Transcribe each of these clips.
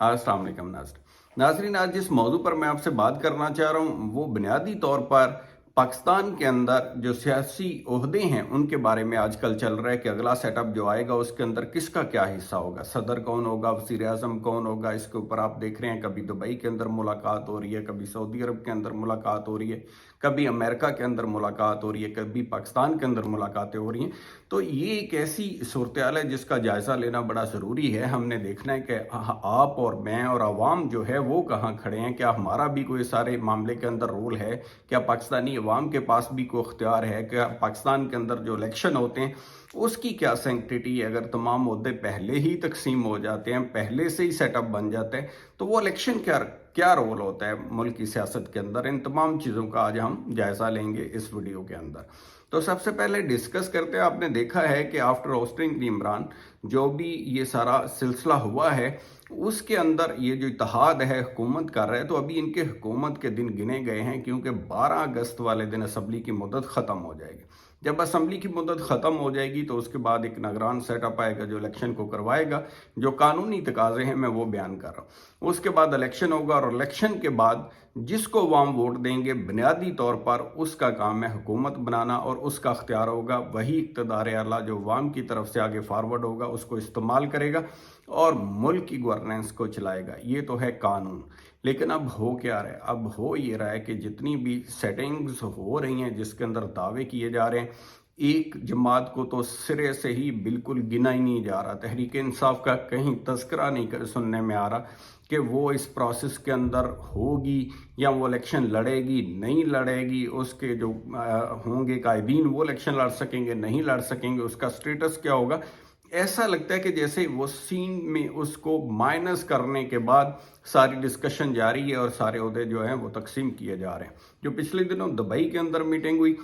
अस्सलाम वालेकुम नाज़रीन, आज जिस मौजू पर मैं आपसे बात करना चाह रहा हूँ वो बुनियादी तौर पर पाकिस्तान के अंदर जो सियासी ओहदे हैं उनके बारे में आजकल चल रहा है कि अगला सेटअप जो आएगा उसके अंदर किसका क्या हिस्सा होगा, सदर कौन होगा, वज़ीर आज़म कौन होगा। इसके ऊपर आप देख रहे हैं कभी दुबई के अंदर मुलाकात हो रही है, कभी सऊदी अरब के अंदर मुलाकात हो रही है, कभी अमेरिका के अंदर मुलाकात हो रही है, कभी पाकिस्तान के अंदर मुलाकातें हो रही हैं। तो ये एक ऐसी सूरत हाल है जिसका जायज़ा लेना बड़ा ज़रूरी है। हमने देखना है कि आप और मैं और आवाम जो है वो कहाँ खड़े हैं, क्या हमारा भी कोई सारे मामले के अंदर रोल है, क्या पाकिस्तानी अवाम के पास भी कोई इख्तियार है, क्या पाकिस्तान के अंदर जो इलेक्शन होते हैं उसकी क्या सेंक्टिटी है। अगर तमाम मुद्दे पहले ही तकसीम हो जाते हैं, पहले से ही सेटअप बन जाते हैं, तो वो इलेक्शन क्या क्या रोल होता है मुल्क की सियासत के अंदर। इन तमाम चीज़ों का आज हम जायज़ा लेंगे इस वीडियो के अंदर। तो सबसे पहले डिस्कस करते हैं, आपने देखा है कि आफ्टर ओस्टिंग इमरान जो भी ये सारा सिलसिला हुआ है उसके अंदर ये जो इत्तेहाद है हुकूमत कर रहा है, तो अभी इनके हुकूमत के दिन गिने गए हैं क्योंकि 12 अगस्त वाले दिन असम्बली की मुद्दत ख़त्म हो जाएगी। जब असम्बली की मुद्दत ख़त्म हो जाएगी तो उसके बाद एक निगरान सेटअप आएगा जो इलेक्शन को करवाएगा। जो कानूनी तकाजे हैं मैं वो बयान कर रहा हूँ। उसके बाद इलेक्शन होगा और इलेक्शन के बाद जिसको अवाम वोट देंगे बुनियादी तौर पर उसका काम है हुकूमत बनाना और उसका अख्तियार होगा, वही इक़्तिदार आला जो अवाम की तरफ से आगे फारवर्ड होगा उसको इस्तेमाल करेगा और मुल्क की गवर्नेंस को चलाएगा। ये तो है कानून। लेकिन अब हो क्या रहा है? अब हो ये रहा है कि जितनी भी सेटिंग्स हो रही हैं जिसके अंदर दावे किए जा रहे हैं, एक जमात को तो सिरे से ही बिल्कुल गिना ही नहीं जा रहा। तहरीक इंसाफ का कहीं तस्करा नहीं सुनने में आ रहा कि वो इस प्रोसेस के अंदर होगी या वो इलेक्शन लड़ेगी नहीं लड़ेगी, उसके जो होंगे कायदीन वो इलेक्शन लड़ सकेंगे नहीं लड़ सकेंगे, उसका स्टेटस क्या होगा। ऐसा लगता है कि जैसे वो सीन में उसको माइनस करने के बाद सारी डिस्कशन जारी है और सारे ओहदे जो हैं वो तकसीम किए जा रहे हैं। जो पिछले दिनों दुबई के अंदर मीटिंग हुई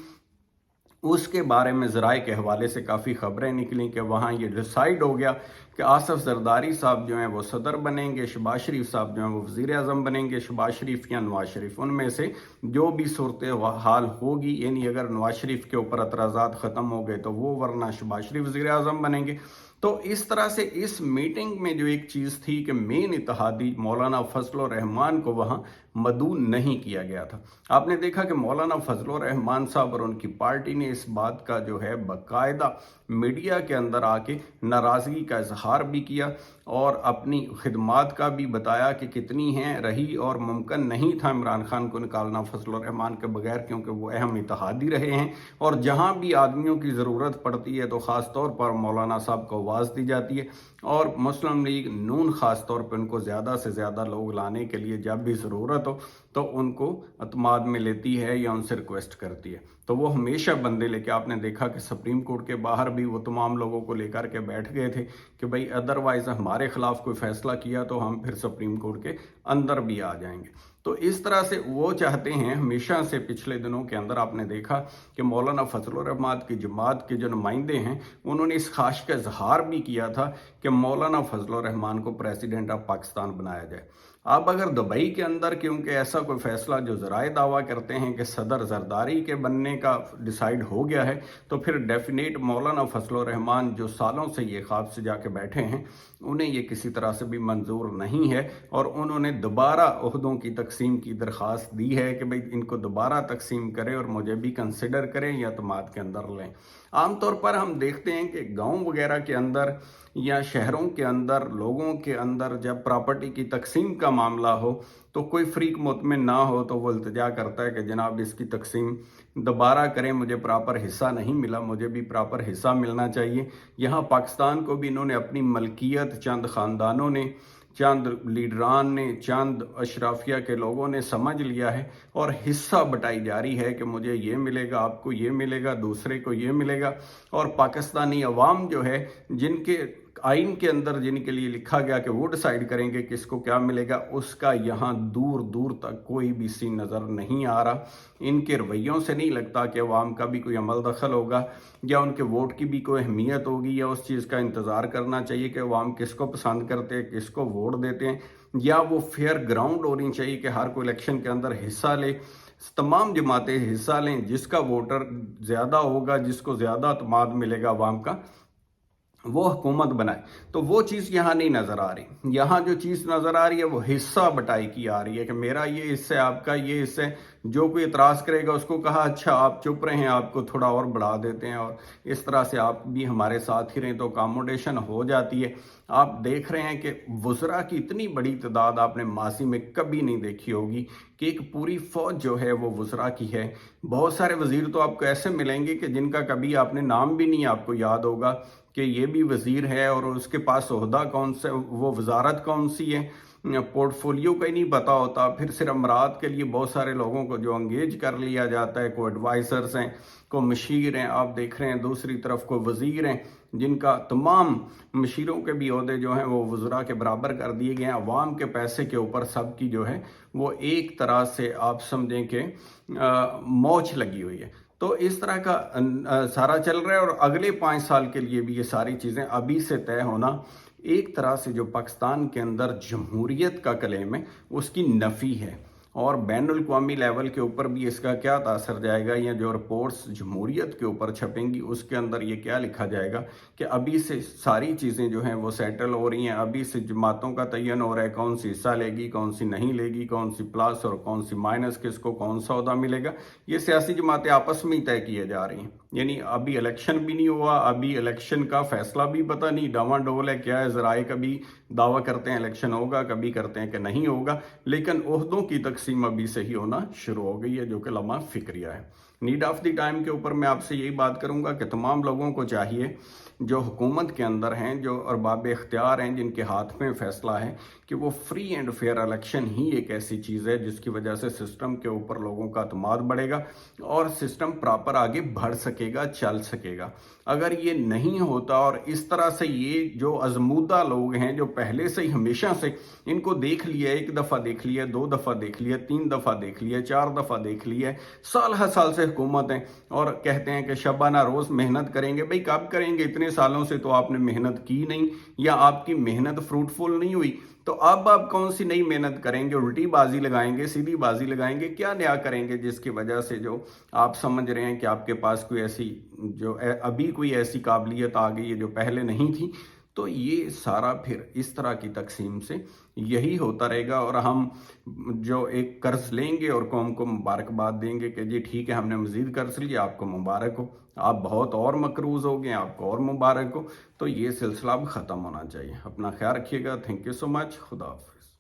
उसके बारे में ज़राए के हवाले से काफ़ी ख़बरें निकली कि वहाँ ये डिसाइड हो गया कि आसफ जरदारी साहब जो हैं वो सदर बनेंगे, शहबाज शरीफ साहब जो हैं वो वज़ीर आज़म बनेंगे, शहबाज शरीफ या नवाज शरीफ, उनमें से जो भी सूरत हाल होगी, यानी अगर नवाज शरीफ के ऊपर एतराज़ात ख़त्म हो गए तो वो, वरना शहबाज शरीफ वज़ीर आज़म बनेंगे। तो इस तरह से इस मीटिंग में जो एक चीज़ थी कि मेन इत्तेहादी मौलाना फजल रहमान को वहाँ मदऊ नहीं किया गया था। आपने देखा कि मौलाना फजल रहमान साहब और उनकी पार्टी ने इस बात का जो है बाकायदा मीडिया के अंदर आके नाराज़गी का इजहार भी किया और अपनी खिदमात का भी बताया कि कितनी हैं रही, और मुमकिन नहीं था इमरान खान को निकालना फजल रहमान के बगैर क्योंकि वो अहम इत्तेहादी रहे हैं और जहाँ भी आदमियों की ज़रूरत पड़ती है तो ख़ास तौर पर मौलाना साहब को आवाज़ दी जाती है और मुस्लिम लीग नून ख़ास तौर पर उनको ज़्यादा से ज़्यादा लोग लाने के लिए जब भी ज़रूरत हो तो उनको अतमाद में लेती है या उनसे रिक्वेस्ट करती है। तो वो हमेशा बंदे लेके, आपने देखा कि सुप्रीम कोर्ट के बाहर भी वो तमाम लोगों को लेकर के बैठ गए थे कि भाई अदरवाइज़ हमारे खिलाफ कोई फैसला किया तो हम फिर सुप्रीम कोर्ट के अंदर भी आ जाएंगे। तो इस तरह से वो चाहते हैं हमेशा से। पिछले दिनों के अंदर आपने देखा कि मौलाना फजल रहमान की जमात के जो नुमाइंदे हैं उन्होंने इस ख्वाहिश का इजहार भी किया था कि मौलाना फजल रहमान को प्रेसिडेंट ऑफ पाकिस्तान बनाया जाए। अब अगर दुबई के अंदर क्योंकि ऐसा कोई फैसला जो ज़राए दावा करते हैं कि सदर जरदारी के बनने का डिसाइड हो गया है, तो फिर डेफिनेट मौलाना फजल रहमान जो सालों से ये ख्वाब से जाके बैठे हैं उन्हें ये किसी तरह से भी मंजूर नहीं है और उन्होंने दोबारा ओहदों की तकसीम की दरख्वास्त दी है कि भाई इनको दोबारा तकसीम करें और मुझे भी कंसिडर करें या तमाद के अंदर लें। आमतौर पर हम देखते हैं कि गांव वगैरह के अंदर या शहरों के अंदर लोगों के अंदर जब प्रॉपर्टी की तकसीम का मामला हो तो कोई फ्रीक मुतमिन ना हो तो वो इल्तिजा करता है कि जनाब इसकी तकसीम दोबारा करें, मुझे प्रॉपर हिस्सा नहीं मिला, मुझे भी प्रॉपर हिस्सा मिलना चाहिए। यहाँ पाकिस्तान को भी इन्होंने अपनी मलकियत चंद ख़ानदानों ने, चंद लीडरान ने, चंद अशराफिया के लोगों ने समझ लिया है और हिस्सा बटाई जारी है कि मुझे ये मिलेगा, आपको ये मिलेगा, दूसरे को ये मिलेगा। और पाकिस्तानी अवाम जो है जिनके आइन के अंदर जिनके लिए लिखा गया कि वो डिसाइड करेंगे किसको क्या मिलेगा, उसका यहाँ दूर दूर तक कोई भी सीन नज़र नहीं आ रहा। इनके रवैयों से नहीं लगता कि अवाम का भी कोई अमल दखल होगा या उनके वोट की भी कोई अहमियत होगी या उस चीज़ का इंतज़ार करना चाहिए कि अवाम किसको पसंद करते हैं, किसको वोट देते हैं, या वो फेयर ग्राउंड होनी चाहिए कि हर कोई इलेक्शन के अंदर हिस्सा ले, तमाम जमातें हिस्सा लें, जिसका वोटर ज़्यादा होगा, जिसको ज़्यादा अतमाद मिलेगा अवाम का, वो हुकूमत बनाए। तो वो चीज़ यहाँ नहीं नज़र आ रही। यहाँ जो चीज़ नज़र आ रही है वो हिस्सा बटाई की आ रही है कि मेरा ये हिस्सा है, आपका ये हिस्सा है। जो कोई इतराज़ करेगा उसको कहा अच्छा आप चुप रहें, आपको थोड़ा और बढ़ा देते हैं और इस तरह से आप भी हमारे साथ ही रहें, तो अकोमोडेशन हो जाती है। आप देख रहे हैं कि वुज़रा की इतनी बड़ी तादाद आपने माजी में कभी नहीं देखी होगी कि एक पूरी फ़ौज जो है वो वुज़रा की है। बहुत सारे वज़ीर तो आपको ऐसे मिलेंगे कि जिनका कभी आपने नाम भी नहीं आपको याद होगा कि ये भी वज़ीर है और उसके पास ओहदा कौन सा, वो वजारत कौन सी है, पोर्टफोलियो का ही नहीं पता होता। फिर सिर्फ अमरात के लिए बहुत सारे लोगों को जो अंगेज कर लिया जाता है, को एडवाइज़र्स हैं, को मशीर हैं, आप देख रहे हैं दूसरी तरफ को वज़ीर हैं जिनका तमाम मशीरों के भी ओहदे जो हैं वो वज़रा के बराबर कर दिए गए हैं। अवाम के पैसे के ऊपर सबकी जो है वो एक तरह से आप समझें कि मौज लगी हुई है। तो इस तरह का सारा चल रहा है और अगले 5 साल के लिए भी ये सारी चीज़ें अभी से तय होना एक तरह से जो पाकिस्तान के अंदर जमहूरियत का क्लेम है उसकी नफ़ी है। और बैनुल अक़वामी लेवल के ऊपर भी इसका क्या तासर जाएगा, या जो रिपोर्ट्स जमहूरियत के ऊपर छपेंगी उसके अंदर ये क्या लिखा जाएगा कि अभी से सारी चीज़ें जो हैं वो सेटल हो रही हैं। अभी से जमातों का तयन हो रहा है कौन सी हिस्सा लेगी, कौन सी नहीं लेगी, कौन सी प्लस और कौन सी माइनस, किसको कौन सा ओहदा मिलेगा। ये सियासी जमातें आपस में ही तय किए जा रही हैं। यानी अभी इलेक्शन भी नहीं हुआ, अभी इलेक्शन का फैसला भी पता नहीं, डावाडोल है क्या है। ज़राए कभी दावा करते हैं इलेक्शन होगा, कभी करते हैं कि नहीं होगा, लेकिन ओहदों की तकसीम अभी से ही होना शुरू हो गई है जो कि लम्हा फिक्रिया है। नीड ऑफ द टाइम के ऊपर मैं आपसे यही बात करूंगा कि तमाम लोगों को चाहिए जो हुकूमत के अंदर हैं, जो अरबाब इख्तियार हैं, जिनके हाथ में फैसला है, कि वो फ्री एंड फेयर इलेक्शन ही एक ऐसी चीज़ है जिसकी वजह से सिस्टम के ऊपर लोगों का अतमाद बढ़ेगा और सिस्टम प्रॉपर आगे बढ़ सकेगा, चल सकेगा। अगर ये नहीं होता और इस तरह से ये जो अजमूदा लोग हैं जो पहले से ही हमेशा से इनको देख लिया, एक दफ़ा देख लिया, 2 दफ़ा देख लिया, 3 दफ़ा देख लिया, 4 दफ़ा देख लिया, साल हर साल से हुकूमत है और कहते हैं कि शबाना रोज़ मेहनत करेंगे। भाई कब करेंगे, इतने सालों से तो आपने मेहनत की नहीं या आपकी मेहनत फ्रूटफुल नहीं हुई, तो अब आप कौन सी नई मेहनत करेंगे, उल्टी बाजी लगाएंगे, सीधी बाजी लगाएंगे, क्या नया करेंगे जिसकी वजह से जो आप समझ रहे हैं कि आपके पास कोई ऐसी जो अभी कोई ऐसी काबिलियत आ गई है जो पहले नहीं थी। तो ये सारा फिर इस तरह की तकसीम से यही होता रहेगा और हम जो एक कर्ज लेंगे और कौम को मुबारकबाद देंगे कि जी ठीक है हमने मज़ीद कर्ज लिया, आपको मुबारक हो, आप बहुत और मकरूज़ हो गए, आपको और मुबारक हो। तो ये सिलसिला अब ख़त्म होना चाहिए। अपना ख्याल रखिएगा। Thank you so much. खुदा हाफ़िज़।